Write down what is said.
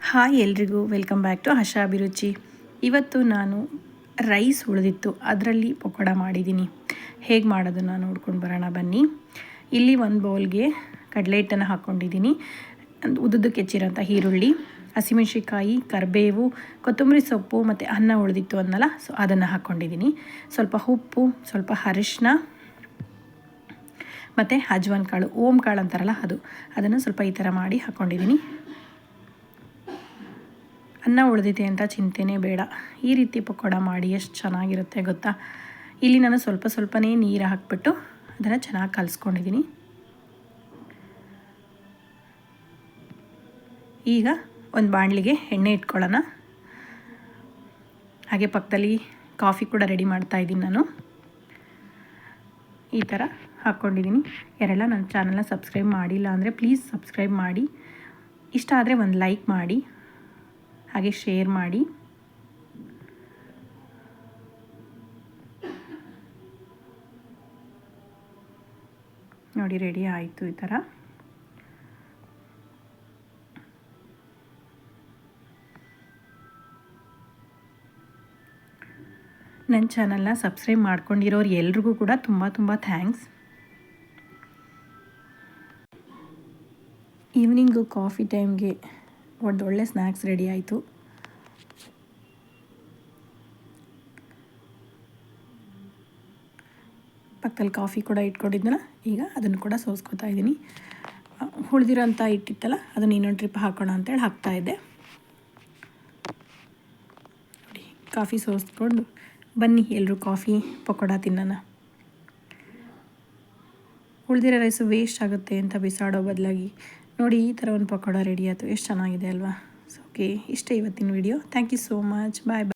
Hi ಎಲ್ರಿಗೂ welcome back to ಆಶಾ ಅಭಿರುಚಿ. ಇವತ್ತು ನಾನು ರೈಸ್ ಉಳಿದಿತ್ತು, ಅದರಲ್ಲಿ ಪಕೋಡ ಮಾಡಿದ್ದೀನಿ. ಹೇಗೆ ಮಾಡೋದನ್ನು ನೋಡ್ಕೊಂಡು ಬರೋಣ ಬನ್ನಿ. ಇಲ್ಲಿ ಒಂದು ಬೌಲ್ಗೆ ಕಡಲೆ ಹಿಟ್ಟನ್ನು ಹಾಕ್ಕೊಂಡಿದ್ದೀನಿ, ಉದ್ದುದಕ್ಕೆ ಹೆಚ್ಚಿರೋಂಥ ಈರುಳ್ಳಿ, ಹಸಿಮೆಣ್ಸಿಕಾಯಿ, ಕರಿಬೇವು, ಕೊತ್ತಂಬರಿ ಸೊಪ್ಪು ಮತ್ತು ಅನ್ನ ಉಳಿದಿತ್ತು ಅನ್ನಲ್ಲ, ಸೊ ಅದನ್ನು ಹಾಕ್ಕೊಂಡಿದ್ದೀನಿ. ಸ್ವಲ್ಪ ಉಪ್ಪು, ಸ್ವಲ್ಪ ಅರಿಶಿನ ಮತ್ತು ಅಜ್ವಾನ್ ಕಾಳು, ಓಂ ಕಾಳು ಅಂತಾರಲ್ಲ ಅದನ್ನು ಸ್ವಲ್ಪ ಈ ಥರ ಮಾಡಿ ಹಾಕ್ಕೊಂಡಿದ್ದೀನಿ. ಅನ್ನ ಉಳಿದಿದೆ ಅಂತ ಚಿಂತೆನೇ ಬೇಡ, ಈ ರೀತಿ ಪಕೋಡ ಮಾಡಿ ಎಷ್ಟು ಚೆನ್ನಾಗಿರುತ್ತೆ ಗೊತ್ತಾ. ಇಲ್ಲಿ ನಾನು ಸ್ವಲ್ಪನೇ ನೀರು ಹಾಕಿಬಿಟ್ಟು ಅದನ್ನು ಚೆನ್ನಾಗಿ ಕಲಿಸ್ಕೊಂಡಿದ್ದೀನಿ. ಈಗ ಒಂದು ಬಾಣಲಿಗೆ ಎಣ್ಣೆ ಇಟ್ಕೊಳ್ಳೋಣ. ಹಾಗೆ ಪಕ್ಕದಲ್ಲಿ ಕಾಫಿ ಕೂಡ ರೆಡಿ ಮಾಡ್ತಾಯಿದ್ದೀನಿ. ನಾನು ಈ ಥರ ಹಾಕ್ಕೊಂಡಿದ್ದೀನಿ. ಯಾರೆಲ್ಲ ನನ್ನ ಚಾನಲ್ನ ಸಬ್ಸ್ಕ್ರೈಬ್ ಮಾಡಿಲ್ಲ ಅಂದರೆ ಪ್ಲೀಸ್ ಸಬ್ಸ್ಕ್ರೈಬ್ ಮಾಡಿ, ಇಷ್ಟ ಆದರೆ ಒಂದು ಲೈಕ್ ಮಾಡಿ, ಹಾಗೆ ಶೇರ್ ಮಾಡಿ. ನೋಡಿ ರೆಡಿ ಆಯಿತು ಈ ಥರ. ನನ್ನ ಚಾನಲ್ನ ಸಬ್ಸ್ಕ್ರೈಬ್ ಮಾಡ್ಕೊಂಡಿರೋರು ಎಲ್ರಿಗೂ ಕೂಡ ತುಂಬ ಥ್ಯಾಂಕ್ಸ್. ಈವ್ನಿಂಗು ಕಾಫಿ ಟೈಮ್ಗೆ ಒಳ್ಳೆ ಸ್ನ್ಯಾಕ್ಸ್ ರೆಡಿ ಆಯಿತು. ಪಕ್ಕದಲ್ಲಿ ಕಾಫಿ ಕೂಡ ಇಟ್ಕೊಂಡಿದ್ದೆನ, ಈಗ ಅದನ್ನು ಕೂಡ ಸೋಸ್ಕೊತಾ ಇದ್ದೀನಿ. ಉಳಿದಿರೋಂಥ ಹಿಟ್ಟಿತ್ತಲ್ಲ, ಅದನ್ನು ಇನ್ನೊಂದು ಟ್ರಿಪ್ ಹಾಕೋಣ ಅಂತೇಳಿ ಹಾಕ್ತಾಯಿದ್ದೆ. ನೋಡಿ ಕಾಫಿ ಸೋಸ್ಕೊಂಡು ಬನ್ನಿ ಎಲ್ಲರೂ ಕಾಫಿ ಪಕೋಡ ತಿನ್ನೋಣ. ಉಳಿದಿರೋ ರೈಸು ವೇಸ್ಟ್ ಆಗುತ್ತೆ ಅಂತ ಬಿಸಾಡೋ ಬದಲಾಗಿ ನೋಡಿ ಈ ಥರ ಒಂದು ಪಕೋಡ ರೆಡಿ ಆಯಿತು. ಎಷ್ಟು ಚೆನ್ನಾಗಿದೆ ಅಲ್ವಾ. ಸೊ ಓಕೆ, ಇಷ್ಟೇ ಇವತ್ತಿನ video. Thank you so much. Bye.